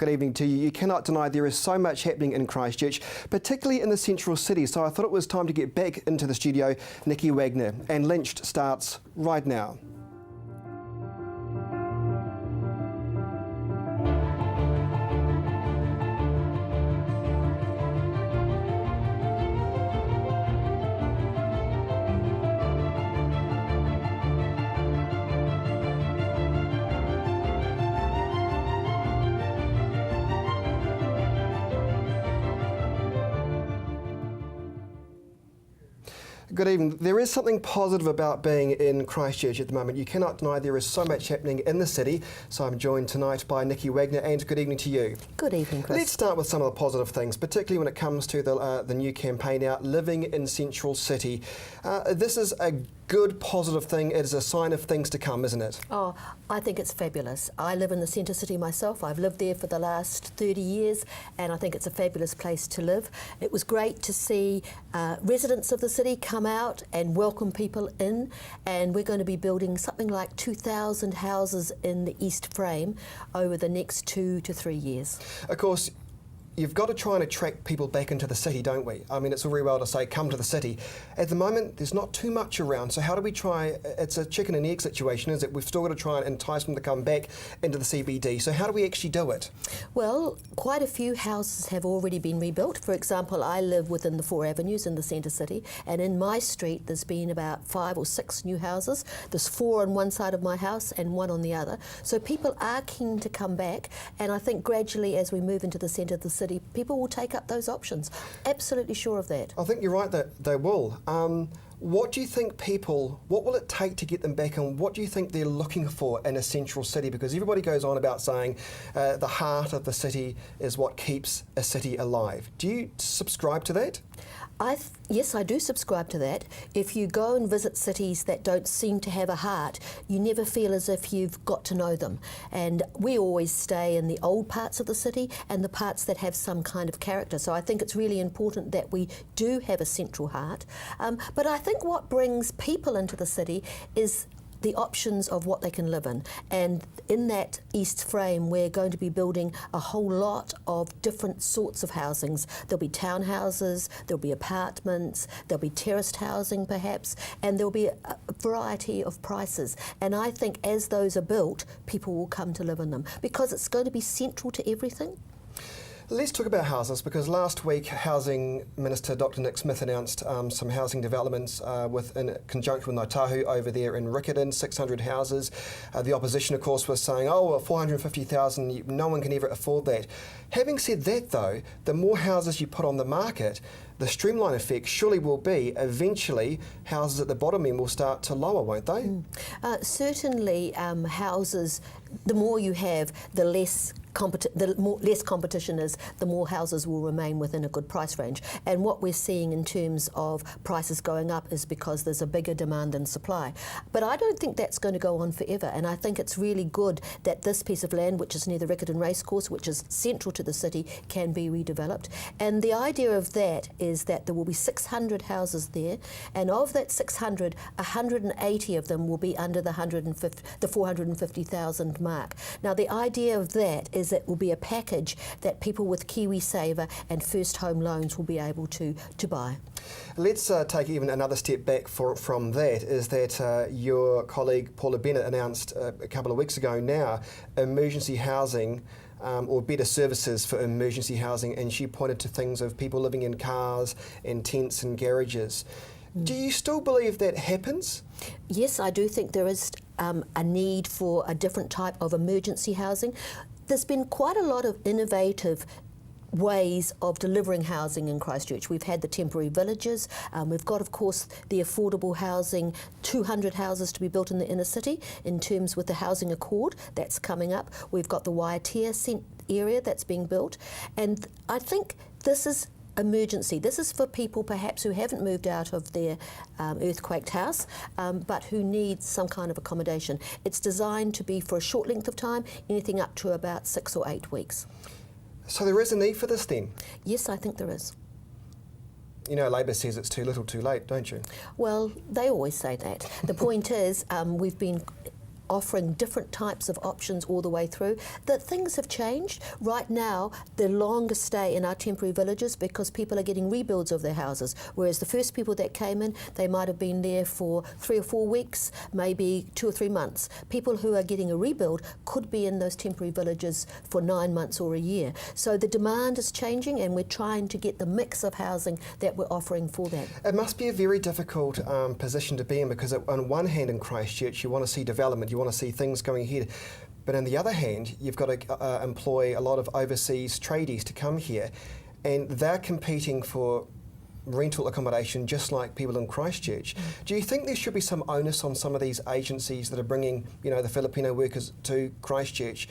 Good evening to you. You cannot deny there is so much happening in Christchurch, particularly in the central city. So I thought it was time to get back into the studio, Nicky Wagner. And Lynched starts right now. Good evening. There is something positive about being in Christchurch at the moment. You cannot deny there is so much happening in the city. So I'm joined tonight by Nicky Wagner, and good evening to you. Good evening, Chris. Let's start with some of the positive things, particularly when it comes to the new campaign out, Living in Central City. This is a good, positive thing. It is a sign of things to come, isn't it? Oh, I think it's fabulous. I live in the centre city myself. I've lived there for the last 30 years, and I think it's a fabulous place to live. It was great to see residents of the city come out and welcome people in, and we're going to be building something like 2,000 houses in the East Frame over the next 2 to 3 years. Of course, you've got to try and attract people back into the city, don't we? I mean, it's all very well to say, come to the city. At the moment, there's not too much around, so how do we try, it's a chicken and egg situation, is it? We've still got to try and entice them to come back into the CBD, so how do we actually do it? Well, quite a few houses have already been rebuilt. For example, I live within the 4 avenues in the centre city, and in my street there's been about 5 or 6 new houses. There's 4 on one side of my house and 1 on the other. So people are keen to come back, and I think gradually as we move into the centre of the city, people will take up those options. Absolutely sure of that. I think you're right that they will. What do you think what will it take to get them back, and what do you think they're looking for in a central city? Because everybody goes on about saying the heart of the city is what keeps a city alive. Do you subscribe to that? Yes, I do subscribe to that. If you go and visit cities that don't seem to have a heart, you never feel as if you've got to know them. And we always stay in the old parts of the city and the parts that have some kind of character. So I think it's really important that we do have a central heart. But I think what brings people into the city is the options of what they can live in. And in that East Frame, we're going to be building a whole lot of different sorts of housings. There'll be townhouses, there'll be apartments, there'll be terraced housing perhaps, and there'll be a variety of prices. And I think as those are built, people will come to live in them because it's going to be central to everything. Let's talk about houses, because last week Housing Minister Dr Nick Smith announced some housing developments in conjunction with Ngāi over there in Riccarton, 600 houses. The opposition, of course, was saying, oh, well, 450,000, no one can ever afford that. Having said that, though, the more houses you put on the market, the streamline effect surely will be eventually houses at the bottom end will start to lower, won't they? Certainly, houses, the more you have, the less competition is, the more houses will remain within a good price range. And what we're seeing in terms of prices going up is because there's a bigger demand than supply. But I don't think that's going to go on forever, and I think it's really good that this piece of land, which is near the Riccarton Racecourse, which is central to the city, can be redeveloped. And the idea of that is that there will be 600 houses there, and of that 600, 180 of them will be under the 450,000 mark. Now, the idea of that is that will be a package that people with KiwiSaver and first home loans will be able to buy. Let's take even another step back from that, is that your colleague Paula Bennett announced a couple of weeks ago now emergency housing or better services for emergency housing, and she pointed to things of people living in cars and tents and garages. Do you still believe that happens? Yes, I do think there is a need for a different type of emergency housing. There's been quite a lot of innovative ways of delivering housing in Christchurch. We've had the temporary villages, we've got of course the affordable housing, 200 houses to be built in the inner city in terms with the housing accord that's coming up. We've got the Waiatea area that's being built, and I think this is emergency. This is for people perhaps who haven't moved out of their earthquaked house but who need some kind of accommodation. It's designed to be for a short length of time, anything up to about 6 or 8 weeks. So there is a need for this then? Yes, I think there is. You know, Labor says it's too little too late, don't you? Well, they always say that. The point is we've been offering different types of options all the way through. That things have changed. Right now, the longest stay in our temporary villages because people are getting rebuilds of their houses, whereas the first people that came in, they might have been there for 3 or 4 weeks, maybe 2 or 3 months. People who are getting a rebuild could be in those temporary villages for 9 months or a year. So the demand is changing, and we're trying to get the mix of housing that we're offering for that. It must be a very difficult position to be in, because on one hand in Christchurch you want to see development, you want to see things going ahead, but on the other hand you've got to employ a lot of overseas tradies to come here, and they're competing for rental accommodation just like people in Christchurch. Do you think there should be some onus on some of these agencies that are bringing, you know, the Filipino workers to Christchurch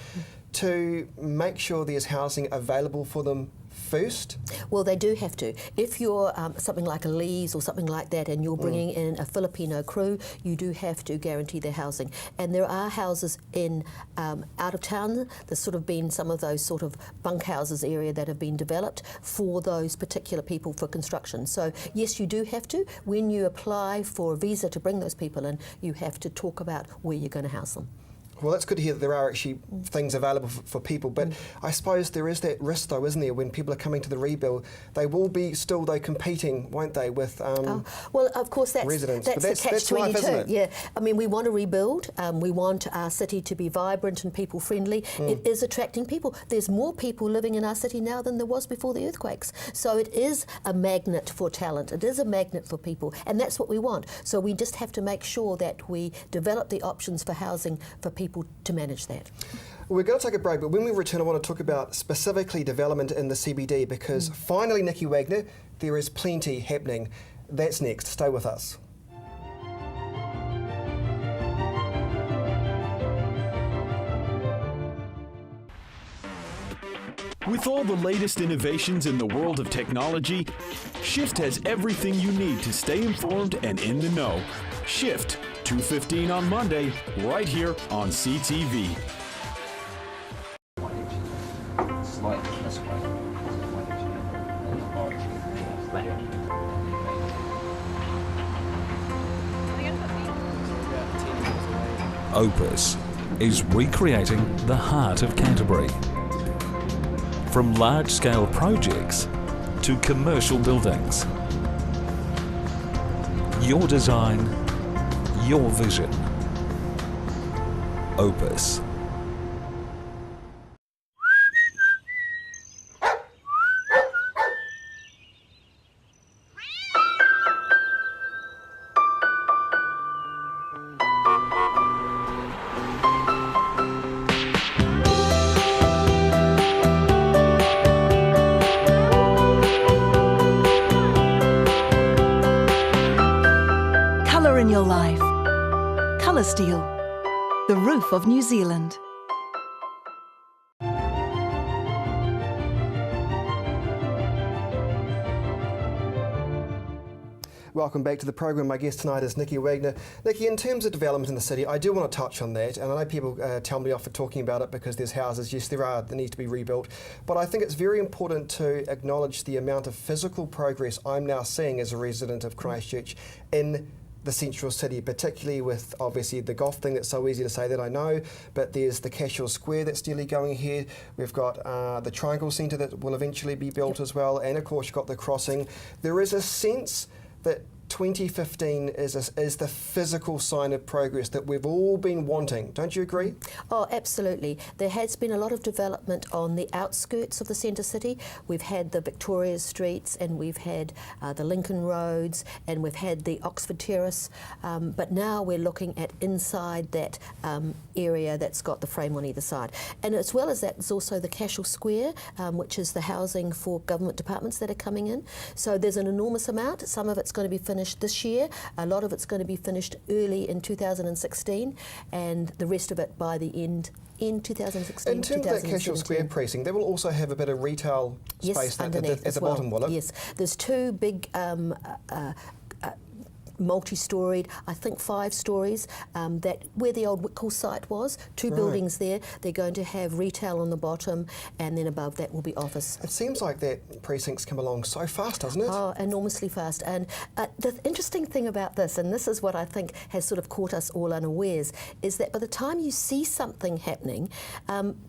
to make sure there's housing available for them first? Well, they do have to. If you're something like a Lee's or something like that and you're bringing in a Filipino crew, you do have to guarantee their housing. And there are houses in out of town. There's sort of been some of those sort of bunkhouses area that have been developed for those particular people for construction. So yes, you do have to. When you apply for a visa to bring those people in, you have to talk about where you're going to house them. Well, that's good to hear that there are actually things available for people, but I suppose there is that risk though, isn't there, when people are coming to the rebuild, they will be still though competing, won't they, with well, of course, residents. That's But the catch-22. life, isn't it? Yeah, I mean, we want to rebuild. We want our city to be vibrant and people-friendly. It is attracting people. There's more people living in our city now than there was before the earthquakes. So it is a magnet for talent. It is a magnet for people, and that's what we want. So we just have to make sure that we develop the options for housing for people to manage that. We're going to take a break, but when we return I want to talk about specifically development in the CBD, because finally, Nicky Wagner, there is plenty happening. That's next. Stay with us. With all the latest innovations in the world of technology, Shift has everything you need to stay informed and in the know. Shift, 2:15 on Monday, right here on CTV. Opus is recreating the heart of Canterbury. From large-scale projects to commercial buildings. Your design, your vision. Opus. Colour in your life. Colour Steel, the roof of New Zealand. Welcome back to the program. My guest tonight is Nicky Wagner. Nicky, in terms of development in the city, I do want to touch on that, and I know people tell me off for talking about it because there's houses, yes there are, that need to be rebuilt, but I think it's very important to acknowledge the amount of physical progress I'm now seeing as a resident of Christchurch in the central city, particularly with obviously the golf thing that's so easy to say that I know, but there's the Casual Square that's nearly going ahead. We've got the Triangle Centre that will eventually be built as well, and of course you've got the crossing. There is a sense that 2015 is the physical sign of progress that we've all been wanting. Don't you agree? Oh, absolutely. There has been a lot of development on the outskirts of the centre city. We've had the Victoria Streets, and we've had the Lincoln Roads, and we've had the Oxford Terrace, but now we're looking at inside that area that's got the frame on either side. And as well as that, there's also the Casual Square, which is the housing for government departments that are coming in. So there's an enormous amount. Some of it's going to be finished this year, a lot of it's going to be finished early in 2016, and the rest of it by the end in 2016. In terms of that Casual Square precinct, they will also have a bit of retail space underneath at the bottom, will it? Yes, there's two big multi-storied, I think 5 stories, that where the old Whitcool site was, 2 buildings there. They're going to have retail on the bottom, and then above that will be office. It seems like that precinct's come along so fast, doesn't it? Oh, enormously fast. And the interesting thing about this, and this is what I think has sort of caught us all unawares, is that by the time you see something happening,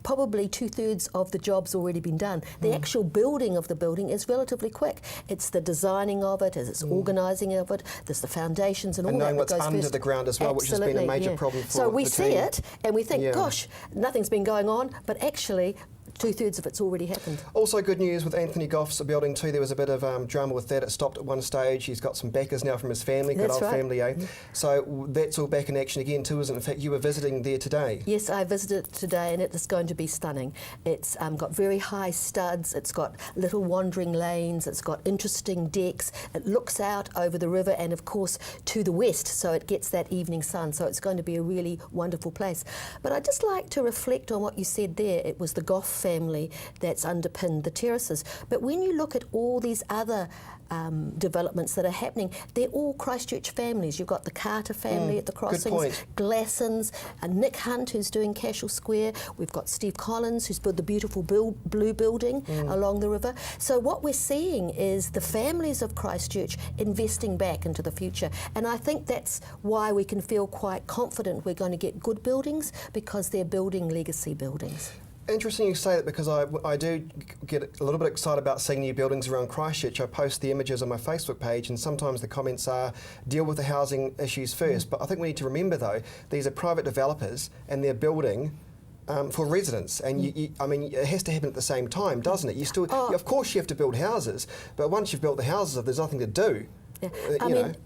probably 2/3 of the job's already been done. The actual building of the building is relatively quick. It's the designing of it, it's organising of it, there's the foundations and all knowing that what's goes under first. the ground as well, which has been a major problem for So we the see team. it and we think, Yeah. gosh, nothing's been going on, but actually 2/3 of it's already happened. Also good news with Anthony Goff's building too. There was a bit of drama with that. It stopped at one stage. He's got some backers now from his family, good That's old right. family, eh? So that's all back in action again too, isn't it? In fact, you were visiting there today. Yes, I visited today and it is going to be stunning. It's got very high studs, it's got little wandering lanes, it's got interesting decks, it looks out over the river and of course to the west, so it gets that evening sun, so it's going to be a really wonderful place. But I'd just like to reflect on what you said there. It was the Goff family that's underpinned the terraces. But when you look at all these other developments that are happening, they're all Christchurch families. You've got the Carter family at the crossings, Glassons, Nick Hunt, who's doing Cashel Square. We've got Steve Collins, who's built the beautiful blue building along the river. So what we're seeing is the families of Christchurch investing back into the future. And I think that's why we can feel quite confident we're going to get good buildings, because they're building legacy buildings. Interesting you say that, because I do get a little bit excited about seeing new buildings around Christchurch. I post the images on my Facebook page and sometimes the comments are, deal with the housing issues first. But I think we need to remember though, these are private developers and they're building for residents, and I mean, it has to happen at the same time, doesn't it? You still, of course you have to build houses, but once you've built the houses, if there's nothing to do, I mean,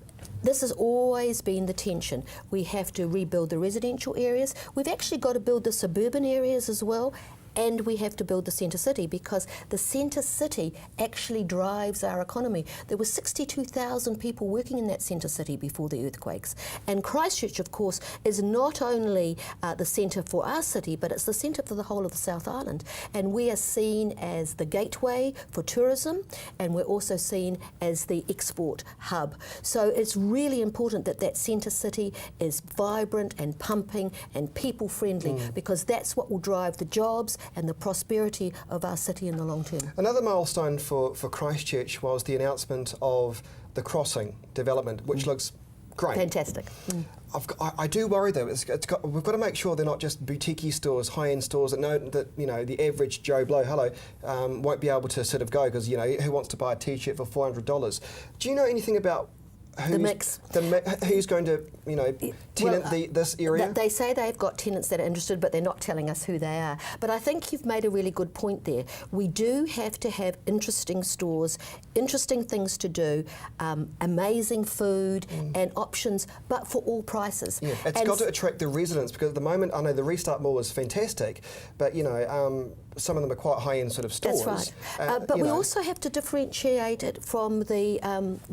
this has always been the tension. We have to rebuild the residential areas. We've actually got to build the suburban areas as well. And we have to build the centre city, because the centre city actually drives our economy. There were 62,000 people working in that centre city before the earthquakes. And Christchurch, of course, is not only the centre for our city, but it's the centre for the whole of the South Island. And we are seen as the gateway for tourism, and we're also seen as the export hub. So it's really important that that centre city is vibrant and pumping and people friendly, because that's what will drive the jobs and the prosperity of our city in the long term. Another milestone for Christchurch was the announcement of the crossing development, which looks great. Fantastic. I do worry though. We've got to make sure they're not just boutique stores, high-end stores that know that the average Joe Blow, won't be able to sort of go, because who wants to buy a T-shirt for $400? Do you know anything about The mix. Who's going to, tenant this area? They say they've got tenants that are interested, but they're not telling us who they are. But I think you've made a really good point there. We do have to have interesting stores, interesting things to do, amazing food and options, but for all prices. Yeah, it's got to attract the residents, because at the moment, I know the Restart Mall is fantastic, but some of them are quite high-end sort of stores. That's right. But we also have to differentiate it from the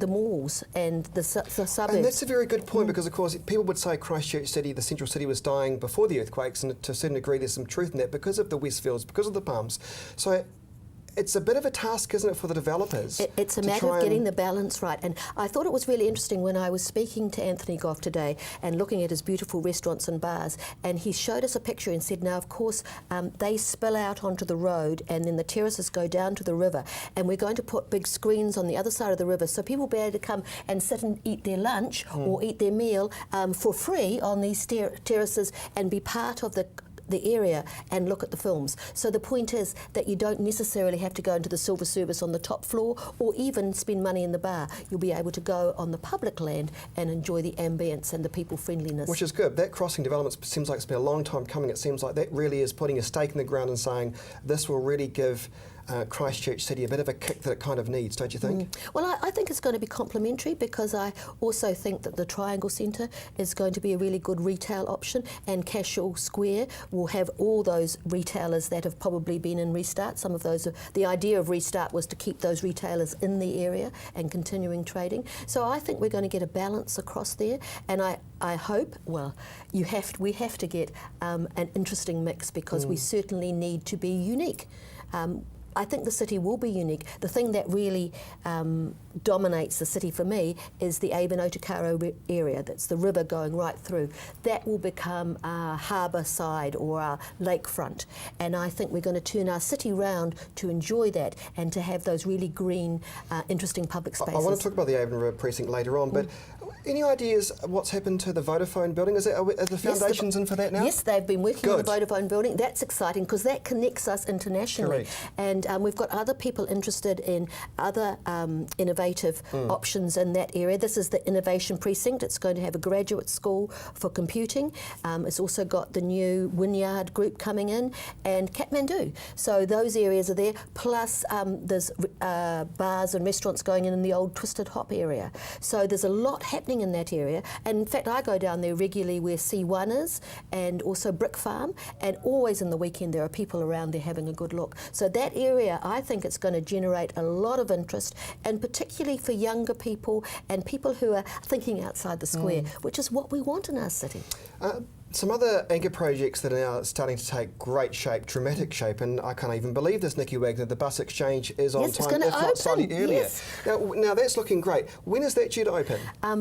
malls and the suburbs. And that's a very good point, because of course people would say Christchurch City, the central city, was dying before the earthquakes, and to a certain degree there's some truth in that, because of the Westfields, because of the Palms. So it's a bit of a task, isn't it, for the developers? It's a matter of getting the balance right. And I thought it was really interesting when I was speaking to Anthony Goff today and looking at his beautiful restaurants and bars, and he showed us a picture and said, now of course they spill out onto the road and then the terraces go down to the river, and we're going to put big screens on the other side of the river so people will be able to come and sit and eat their lunch or eat their meal for free on these terraces and be part of the area and look at the films. So the point is that you don't necessarily have to go into the silver service on the top floor or even spend money in the bar. You'll be able to go on the public land and enjoy the ambience and the people friendliness. Which is good. That crossing development seems like it's been a long time coming. It seems like that really is putting a stake in the ground and saying this will really give Christchurch City a bit of a kick that it kind of needs, don't you think? Well, I think it's going to be complementary, because I also think that the Triangle Centre is going to be a really good retail option, and Cashel Square will have all those retailers that have probably been in Restart. Some of those, the idea of Restart was to keep those retailers in the area and continuing trading. So I think we're going to get a balance across there, and I hope, well, we have to get an interesting mix, because we certainly need to be unique. I think the city will be unique. The thing that really dominates the city for me is the Avon-Otakaro area. That's the river going right through. That will become our harbour side or our lakefront. And I think we're going to turn our city round to enjoy that and to have those really green, interesting public spaces. I want to talk about the Avon River precinct later on, but any ideas what's happened to the Vodafone building? Are the foundations in for that now? Yes, they've been working on the Good. Vodafone building. That's exciting because that connects us internationally. Correct. And we've got other people interested in other innovative options in that area. This is the Innovation Precinct. It's going to have a graduate school for computing. It's also got the new Wynyard group coming in and Kathmandu. So those areas are there. Plus there's bars and restaurants going in the old Twisted Hop area. So there's a lot happening in that area. And in fact, I go down there regularly where C1 is and also Brick Farm. And always in the weekend there are people around there having a good look. So that area, I think it's going to generate a lot of interest, and particularly for younger people and people who are thinking outside the square, which is what we want in our city. Some other anchor projects that are now starting to take great shape, dramatic shape, and I can't even believe this, Nikki Wagner. The bus exchange is on Yes, it's time, gonna if not slightly open, earlier. yes. Now that's looking great. When is that due to open?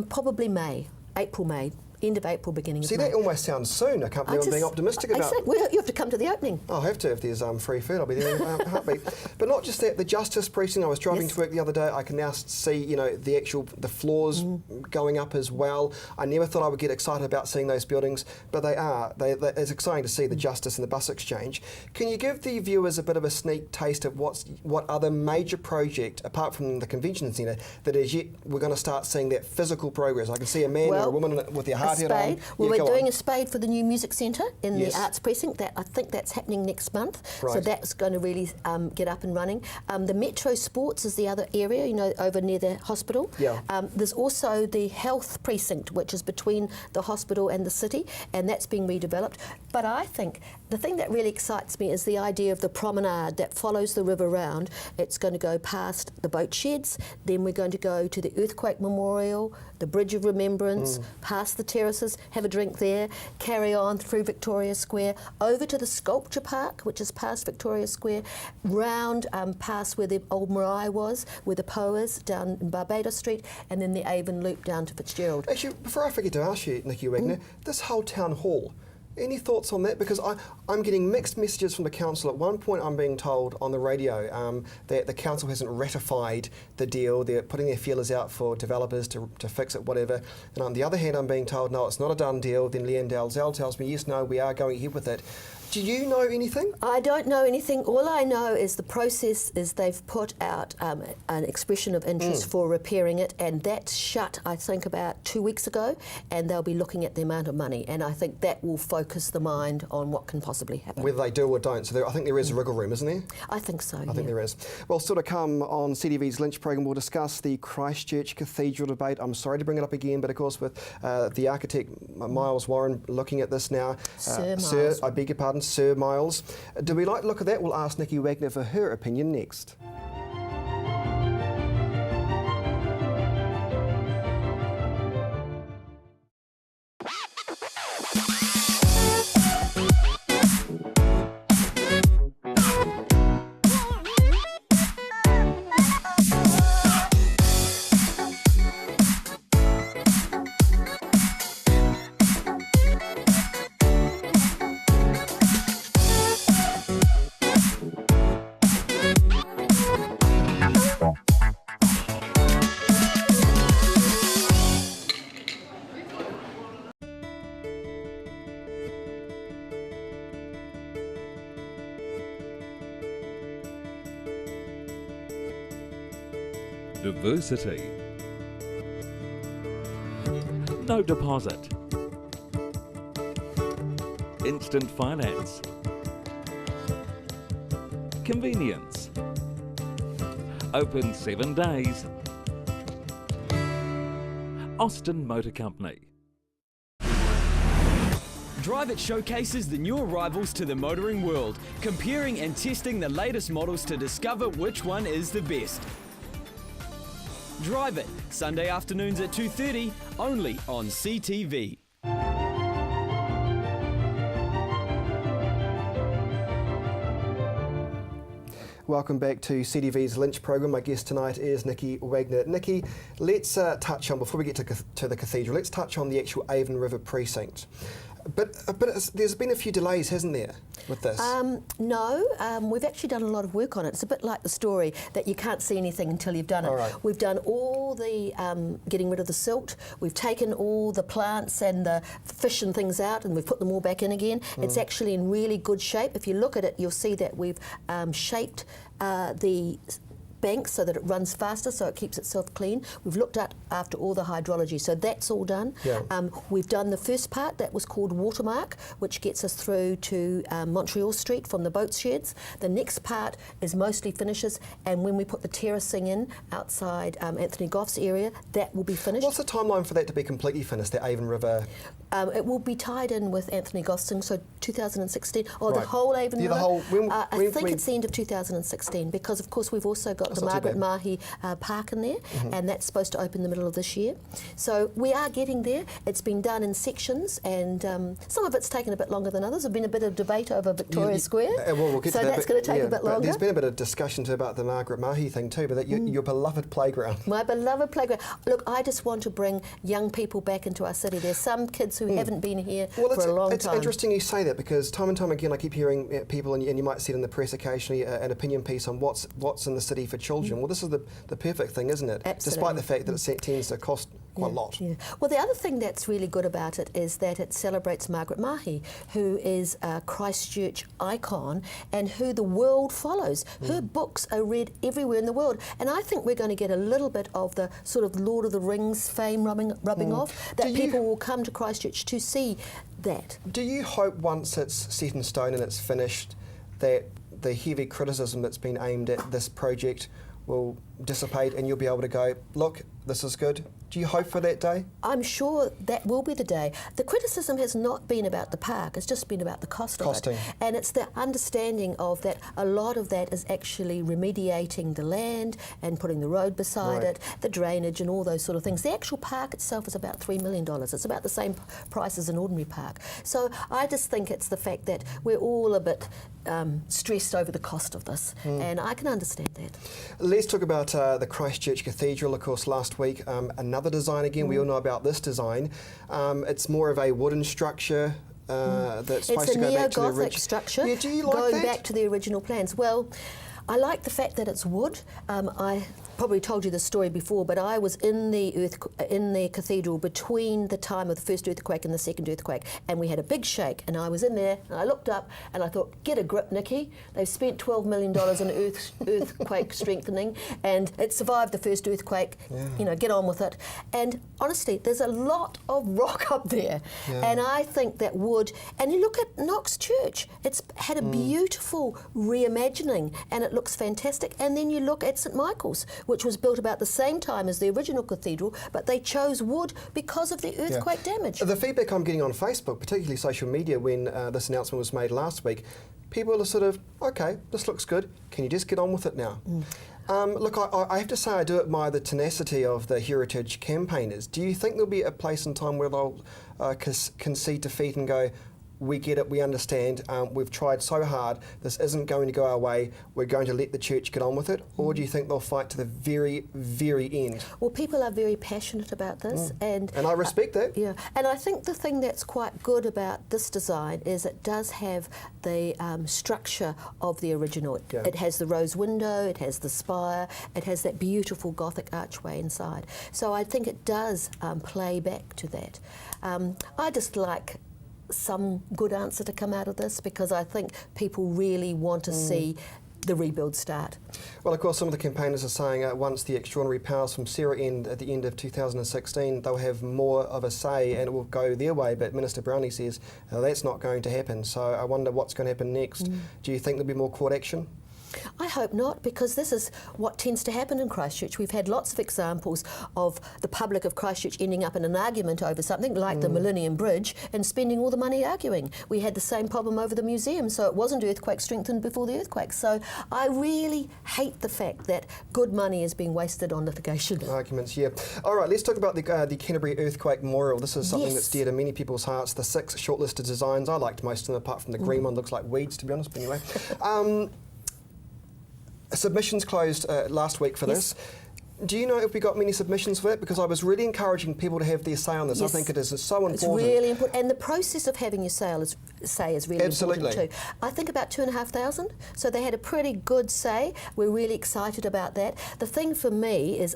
Probably May, April, May. End of April, beginning See, of May. that almost sounds soon. I can't believe I'm being optimistic about it. Well, you have to come to the opening. I'll have to if there's free food. I'll be there in a heartbeat. But not just that, the Justice Precinct. I was driving Yes. to work the other day. I can now see, the floors going up as well. I never thought I would get excited about seeing those buildings, but they are. It's exciting to see the Justice and the bus exchange. Can you give the viewers a bit of a sneak taste of what other major project, apart from the convention centre, that is yet we're going to start seeing that physical progress? I can see a man or a woman with their hard hat on. Well, we're doing a spade for the new music centre in Yes. the Arts Precinct. I think that's happening next month. Right. So that's going to really get up and running. The Metro Sports is the other area, over near the hospital. Yeah. There's also the Health Precinct, which is between the hospital and the city, and that's being redeveloped. But I think the thing that really excites me is the idea of the promenade that follows the river round. It's going to go past the boat sheds, then we're going to go to the Earthquake Memorial, the Bridge of Remembrance, past the terraces, have a drink there, carry on through Victoria Square, over to the Sculpture Park, which is past Victoria Square, round past where the old marae was, where the Poe is, down in Barbados Street, and then the Avon Loop down to Fitzgerald. Actually, before I forget to ask you, Nikki Wagner, this whole town hall, any thoughts on that? Because I'm getting mixed messages from the council. At one point I'm being told on the radio that the council hasn't ratified the deal. They're putting their feelers out for developers to fix it, whatever. And on the other hand, I'm being told, no, it's not a done deal. Then Leanne Dalzell tells me, yes, no, we are going ahead with it. Do you know anything? I don't know anything. All I know is the process is they've put out an expression of interest for repairing it, and that's shut, I think, about 2 weeks ago, and they'll be looking at the amount of money, and I think that will focus the mind on what can possibly happen. Whether they do or don't. So I think there is a wriggle room, isn't there? I think so, I think there is. Well, still to come on CTV's Lynched programme, we'll discuss the Christchurch Cathedral debate. I'm sorry to bring it up again, but of course with the architect Miles Warren looking at this now. Sir, I beg your pardon, Sir Miles. Do we like to look at that? We'll ask Nikki Wagner for her opinion next. Diversity. No deposit. Instant finance. Convenience. Open 7 days. Austin Motor Company. Drive It showcases the new arrivals to the motoring world, comparing and testing the latest models to discover which one is the best. Drive It, Sunday afternoons at 2:30, only on CTV. Welcome back to CTV's Lynched program. My guest tonight is Nicky Wagner. Nicky, let's touch on, before we get to the cathedral, let's touch on the actual Avon River precinct. But there's been a few delays, hasn't there, with this? No, we've actually done a lot of work on it. It's a bit like the story that you can't see anything until you've done it. Right. We've done all the getting rid of the silt. We've taken all the plants and the fish and things out, and we've put them all back in again. It's actually in really good shape. If you look at it, you'll see that we've shaped the bank so that it runs faster, so it keeps itself clean. We've looked at after all the hydrology, so that's all done. Yeah. We've done the first part that was called Watermark, which gets us through to Montreal Street from the boat sheds. The next part is mostly finishes, and when we put the terracing in outside Anthony Goff's area, that will be finished. What's the timeline for that to be completely finished, the Avon River? It will be tied in with Anthony Goff's thing, so 2016, or the Right. whole Avon River. The whole, I think it's the end of 2016, because of course we've also got the not too Margaret bad. Mahi Park in there, and that's supposed to open in the middle of this year. So we are getting there. It's been done in sections, and some of it's taken a bit longer than others. There's been a bit of debate over Victoria Square, we'll get so to that, that's but- going to take yeah, a bit but longer. there's been a bit of discussion too about the Margaret Mahi thing too, but that your beloved playground. My beloved playground. Look, I just want to bring young people back into our city. There's some kids who haven't been here for a long it's time. interesting you say that, because time and time again I keep hearing people, and you might see it in the press occasionally, an opinion piece on what's in the city for children. Well, this is the perfect thing, isn't it? Absolutely. Despite the fact that it tends to cost quite a lot. Yeah. Well, the other thing that's really good about it is that it celebrates Margaret Mahi, who is a Christchurch icon and who the world follows. Her books are read everywhere in the world, and I think we're going to get a little bit of the sort of Lord of the Rings fame rubbing off, that people will come to Christchurch to see that. Do you hope once it's set in stone and it's finished that the heavy criticism that's been aimed at this project will dissipate and you'll be able to go, look, this is good? Do you hope for that day? I'm sure that will be the day. The criticism has not been about the park, it's just been about the Costing. of it. And it's the understanding of that a lot of that is actually remediating the land and putting the road beside Right. it, the drainage and all those sort of things. The actual park itself is about $3 million. It's about the same price as an ordinary park. So I just think it's the fact that we're all a bit stressed over the cost of this, and I can understand that. Let's talk about the Christchurch Cathedral. Of course, last week, another design again. We all know about this design. It's more of a wooden structure that's supposed It's to a go back to the neo-Gothic structure, Yeah, do you like going that? back to the original plans. Well, I like the fact that it's wood. I probably told you this story before, but I was in the cathedral between the time of the first earthquake and the second earthquake, and we had a big shake, and I was in there, and I looked up, and I thought, get a grip, Nicky. They've spent $12 million in earthquake strengthening, and it survived the first earthquake. Yeah. You know, get on with it. And honestly, there's a lot of rock up there, and I think that wood. And you look at Knox Church; it's had a beautiful reimagining, and it looks fantastic. And then you look at St Michael's, which was built about the same time as the original cathedral, but they chose wood because of the earthquake damage. The feedback I'm getting on Facebook, particularly social media, when this announcement was made last week, people are sort of, okay, this looks good, can you just get on with it now? Look, I have to say I do admire the tenacity of the heritage campaigners. Do you think there'll be a place and time where they'll concede defeat and go, we get it, we understand, we've tried so hard, this isn't going to go our way, we're going to let the church get on with it? Or do you think they'll fight to the very, very end? Well, people are very passionate about this, and I respect that. Yeah, and I think the thing that's quite good about this design is it does have the structure of the original. Yeah. It has the rose window, it has the spire, it has that beautiful Gothic archway inside. So I think it does play back to that. I just like some good answer to come out of this, because I think people really want to see the rebuild start. Well, of course, some of the campaigners are saying once the extraordinary powers from Sarah end at the end of 2016, they'll have more of a say and it will go their way. But Minister Brownie says that's not going to happen. So I wonder what's going to happen next. Do you think there'll be more court action? I hope not, because this is what tends to happen in Christchurch. We've had lots of examples of the public of Christchurch ending up in an argument over something like the Millennium Bridge and spending all the money arguing. We had the same problem over the museum, so it wasn't earthquake strengthened before the earthquake. So I really hate the fact that good money is being wasted on litigation. Arguments, yeah. All right, let's talk about the Canterbury Earthquake Memorial. This is something Yes. that's dear to many people's hearts. The 6 shortlisted designs, I liked most of them, apart from the green one, looks like weeds, to be honest, but anyway. Submissions closed last week for this. Do you know if we got many submissions for it? Because I was really encouraging people to have their say on this. Yes. I think it is so important. It's really important, and the process of having your say is really important too. I think about 2,500, so they had a pretty good say. We're really excited about that. The thing for me is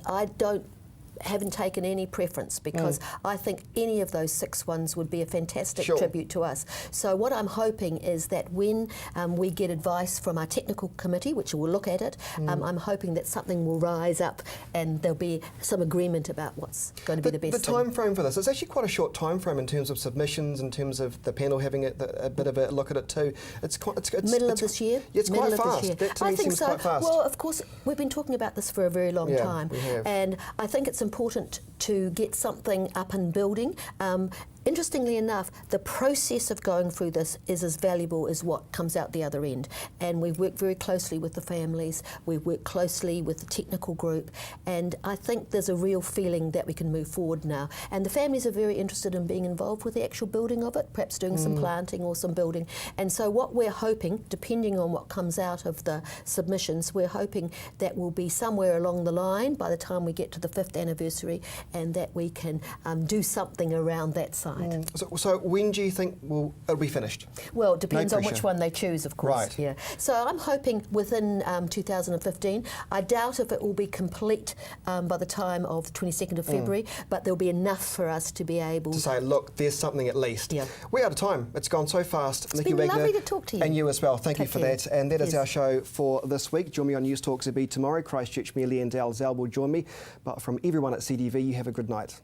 haven't taken any preference because I think any of those 6 ones would be a fantastic tribute to us. So what I'm hoping is that when we get advice from our technical committee, which will look at it, I'm hoping that something will rise up and there'll be some agreement about what's going to be the best thing. The time frame for this, it's actually quite a short time frame in terms of submissions, in terms of the panel having a bit of a look at it too. It's middle of this year? Yeah, it's quite fast. That to me seems quite fast. Well, of course, we've been talking about this for a very long time. We have. And I think it's important to get something up and building. Interestingly enough, the process of going through this is as valuable as what comes out the other end. And we've worked very closely with the families, we've worked closely with the technical group, and I think there's a real feeling that we can move forward now. And the families are very interested in being involved with the actual building of it, perhaps doing some planting or some building. And so what we're hoping, depending on what comes out of the submissions, we're hoping that will be somewhere along the line by the time we get to the 5th anniversary, and that we can do something around that side. So when do you think it'll be finished? Well, it depends on which one they choose, of course. Right. Yeah. So I'm hoping within 2015. I doubt if it will be complete by the time of the 22nd of February, but there'll be enough for us to be able to say, look, there's something at least. Yeah. We're out of time. It's gone so fast. It's Nikki been Wagner, lovely to talk to you. And you as well. Thank you for care. that. And that is our show for this week. Join me on News Talk ZB tomorrow. Christchurch Mayor Leanne Dalzell will join me. But from everyone at CTV, you have a good night.